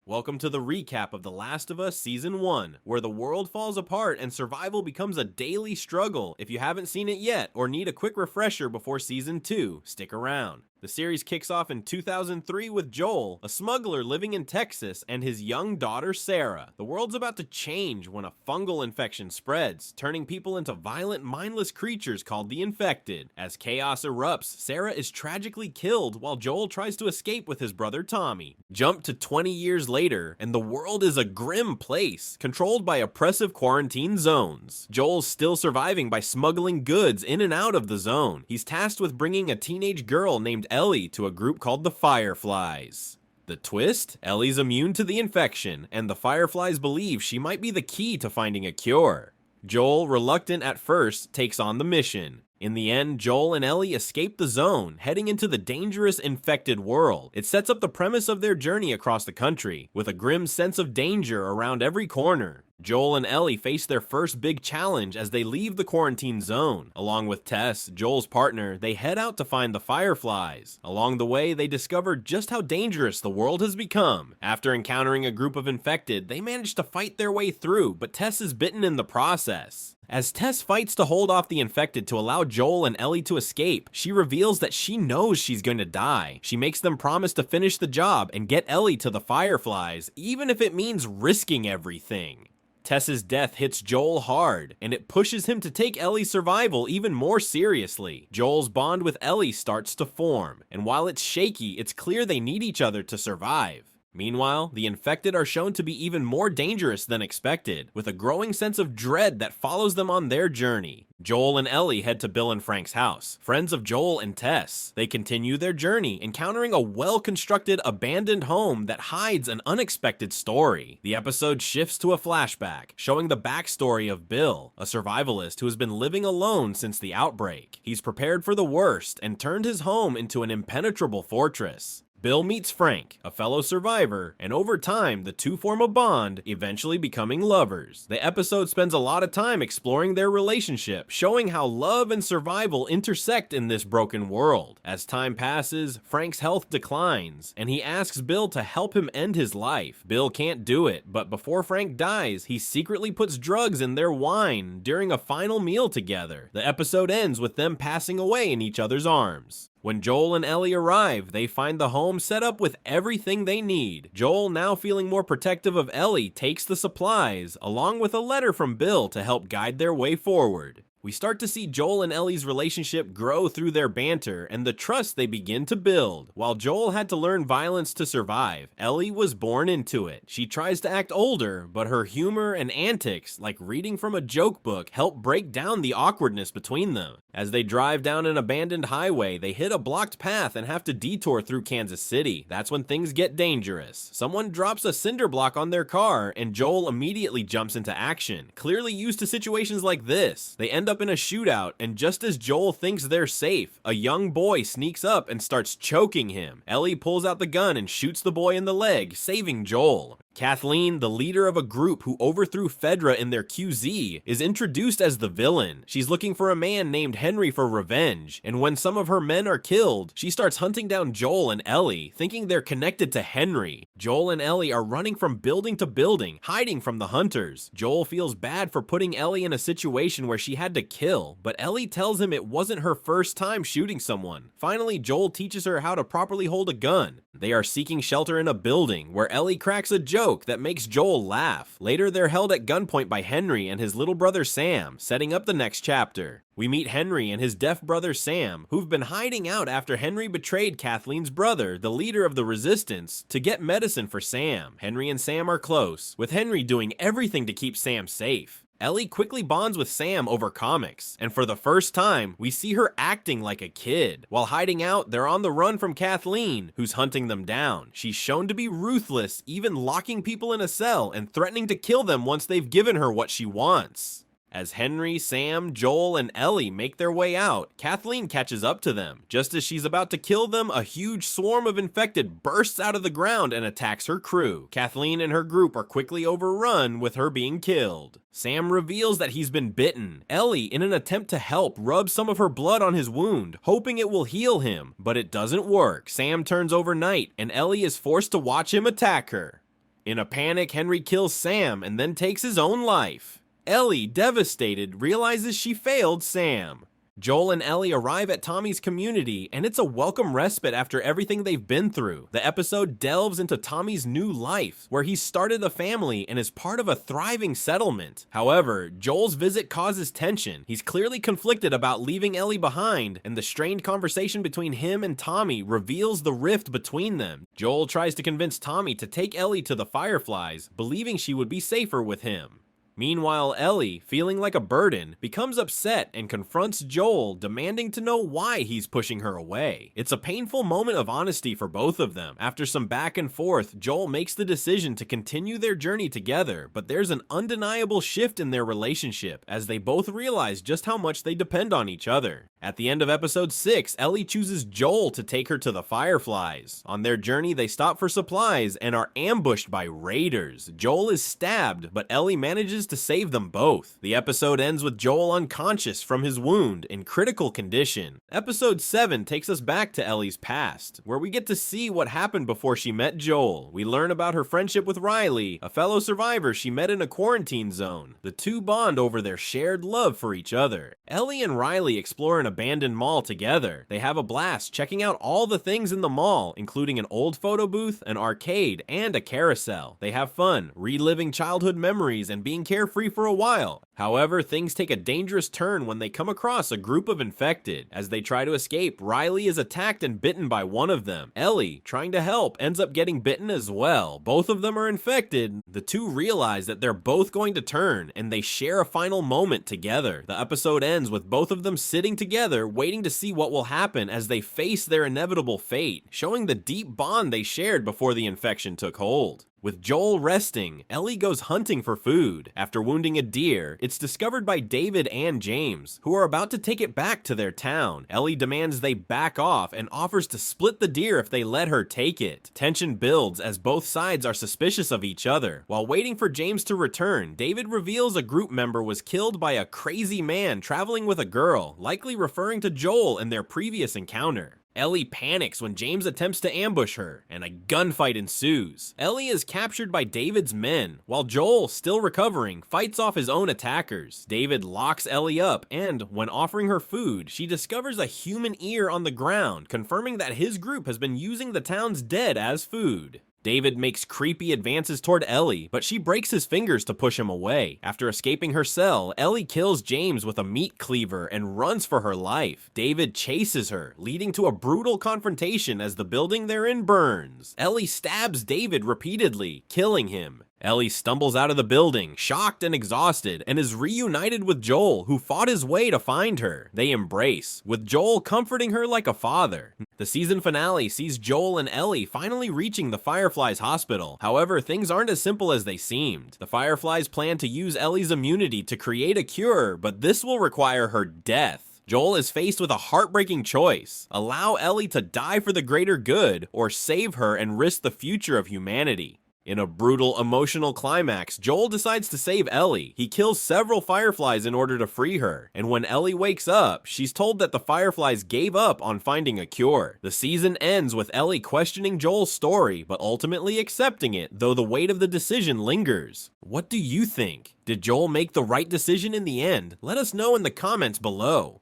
Welcome to the recap of The Last of Us Season 1, where the world falls apart and survival becomes a daily struggle. If you haven't seen it yet, or need a quick refresher before Season 2, stick around. The series kicks off in 2003 with Joel, a smuggler living in Texas, and his young daughter Sarah. The world's about to change when a fungal infection spreads, turning people into violent, mindless creatures called the Infected. As chaos erupts, Sarah is tragically killed while Joel tries to escape with his brother Tommy. Jump to 20 years later, and the world is a grim place, controlled by oppressive quarantine zones. Joel's still surviving by smuggling goods in and out of the zone. He's tasked with bringing a teenage girl named Ellie to a group called the Fireflies. The twist? Ellie's immune to the infection, and the Fireflies believe she might be the key to finding a cure. Joel, reluctant at first, takes on the mission. In the end, Joel and Ellie escape the zone, heading into the dangerous infected world. It sets up the premise of their journey across the country, with a grim sense of danger around every corner. Joel and Ellie face their first big challenge as they leave the quarantine zone. Along with Tess, Joel's partner, they head out to find the Fireflies. Along the way, they discover just how dangerous the world has become. After encountering a group of infected, they manage to fight their way through, but Tess is bitten in the process. As Tess fights to hold off the infected to allow Joel and Ellie to escape, she reveals that she knows she's going to die. She makes them promise to finish the job and get Ellie to the Fireflies, even if it means risking everything. Tess's death hits Joel hard, and it pushes him to take Ellie's survival even more seriously. Joel's bond with Ellie starts to form, and while it's shaky, it's clear they need each other to survive. Meanwhile, the infected are shown to be even more dangerous than expected, with a growing sense of dread that follows them on their journey. Joel and Ellie head to Bill and Frank's house, friends of Joel and Tess. They continue their journey, encountering a well-constructed, abandoned home that hides an unexpected story. The episode shifts to a flashback, showing the backstory of Bill, a survivalist who has been living alone since the outbreak. He's prepared for the worst and turned his home into an impenetrable fortress. Bill meets Frank, a fellow survivor, and over time, the two form a bond, eventually becoming lovers. The episode spends a lot of time exploring their relationship, showing how love and survival intersect in this broken world. As time passes, Frank's health declines, and he asks Bill to help him end his life. Bill can't do it, but before Frank dies, he secretly puts drugs in their wine during a final meal together. The episode ends with them passing away in each other's arms. When Joel and Ellie arrive, they find the home set up with everything they need. Joel, now feeling more protective of Ellie, takes the supplies, along with a letter from Bill to help guide their way forward. We start to see Joel and Ellie's relationship grow through their banter and the trust they begin to build. While Joel had to learn violence to survive, Ellie was born into it. She tries to act older, but her humor and antics, like reading from a joke book, help break down the awkwardness between them. As they drive down an abandoned highway, they hit a blocked path and have to detour through Kansas City. That's when things get dangerous. Someone drops a cinder block on their car, and Joel immediately jumps into action. Clearly used to situations like this, they end up in a shootout, and just as Joel thinks they're safe, a young boy sneaks up and starts choking him. Ellie pulls out the gun and shoots the boy in the leg, saving Joel. Kathleen, the leader of a group who overthrew Fedra in their QZ, is introduced as the villain. She's looking for a man named Henry for revenge, and when some of her men are killed, she starts hunting down Joel and Ellie, thinking they're connected to Henry. Joel and Ellie are running from building to building, hiding from the hunters. Joel feels bad for putting Ellie in a situation where she had to kill, but Ellie tells him it wasn't her first time shooting someone. Finally, Joel teaches her how to properly hold a gun. They are seeking shelter in a building, where Ellie cracks a joke that makes Joel laugh. Later, they're held at gunpoint by Henry and his little brother Sam, setting up the next chapter. We meet Henry and his deaf brother Sam, who've been hiding out after Henry betrayed Kathleen's brother, the leader of the resistance, to get medicine for Sam. Henry and Sam are close, with Henry doing everything to keep Sam safe. Ellie quickly bonds with Sam over comics, and for the first time, we see her acting like a kid. While hiding out, they're on the run from Kathleen, who's hunting them down. She's shown to be ruthless, even locking people in a cell and threatening to kill them once they've given her what she wants. As Henry, Sam, Joel, and Ellie make their way out, Kathleen catches up to them. Just as she's about to kill them, a huge swarm of infected bursts out of the ground and attacks her crew. Kathleen and her group are quickly overrun, with her being killed. Sam reveals that he's been bitten. Ellie, in an attempt to help, rubs some of her blood on his wound, hoping it will heal him, but it doesn't work. Sam turns overnight, and Ellie is forced to watch him attack her. In a panic, Henry kills Sam and then takes his own life. Ellie, devastated, realizes she failed Sam. Joel and Ellie arrive at Tommy's community, and it's a welcome respite after everything they've been through. The episode delves into Tommy's new life, where he's started a family and is part of a thriving settlement. However, Joel's visit causes tension. He's clearly conflicted about leaving Ellie behind, and the strained conversation between him and Tommy reveals the rift between them. Joel tries to convince Tommy to take Ellie to the Fireflies, believing she would be safer with him. Meanwhile, Ellie, feeling like a burden, becomes upset and confronts Joel, demanding to know why he's pushing her away. It's a painful moment of honesty for both of them. After some back and forth, Joel makes the decision to continue their journey together, but there's an undeniable shift in their relationship, as they both realize just how much they depend on each other. At the end of episode 6, Ellie chooses Joel to take her to the Fireflies. On their journey, they stop for supplies and are ambushed by raiders. Joel is stabbed, but Ellie manages to save them both. The episode ends with Joel unconscious from his wound in critical condition. Episode 7 takes us back to Ellie's past, where we get to see what happened before she met Joel. We learn about her friendship with Riley, a fellow survivor she met in a quarantine zone. The two bond over their shared love for each other. Ellie and Riley explore an abandoned mall together. They have a blast checking out all the things in the mall, including an old photo booth, an arcade, and a carousel. They have fun, reliving childhood memories and being carefree for a while. However, things take a dangerous turn when they come across a group of infected. As they try to escape, Riley is attacked and bitten by one of them. Ellie, trying to help, ends up getting bitten as well. Both of them are infected. The two realize that they're both going to turn, and they share a final moment together. The episode ends with both of them sitting together, waiting to see what will happen as they face their inevitable fate, showing the deep bond they shared before the infection took hold. With Joel resting, Ellie goes hunting for food. After wounding a deer, it's discovered by David and James, who are about to take it back to their town. Ellie demands they back off and offers to split the deer if they let her take it. Tension builds as both sides are suspicious of each other. While waiting for James to return, David reveals a group member was killed by a crazy man traveling with a girl, likely referring to Joel in their previous encounter. Ellie panics when James attempts to ambush her, and a gunfight ensues. Ellie is captured by David's men, while Joel, still recovering, fights off his own attackers. David locks Ellie up, and when offering her food, she discovers a human ear on the ground, confirming that his group has been using the town's dead as food. David makes creepy advances toward Ellie, but she breaks his fingers to push him away. After escaping her cell, Ellie kills James with a meat cleaver and runs for her life. David chases her, leading to a brutal confrontation as the building they're in burns. Ellie stabs David repeatedly, killing him. Ellie stumbles out of the building, shocked and exhausted, and is reunited with Joel, who fought his way to find her. They embrace, with Joel comforting her like a father. The season finale sees Joel and Ellie finally reaching the Fireflies hospital. However, things aren't as simple as they seemed. The Fireflies plan to use Ellie's immunity to create a cure, but this will require her death. Joel is faced with a heartbreaking choice: allow Ellie to die for the greater good, or save her and risk the future of humanity. In a brutal, emotional climax, Joel decides to save Ellie. He kills several Fireflies in order to free her, and when Ellie wakes up, she's told that the Fireflies gave up on finding a cure. The season ends with Ellie questioning Joel's story, but ultimately accepting it, though the weight of the decision lingers. What do you think? Did Joel make the right decision in the end? Let us know in the comments below.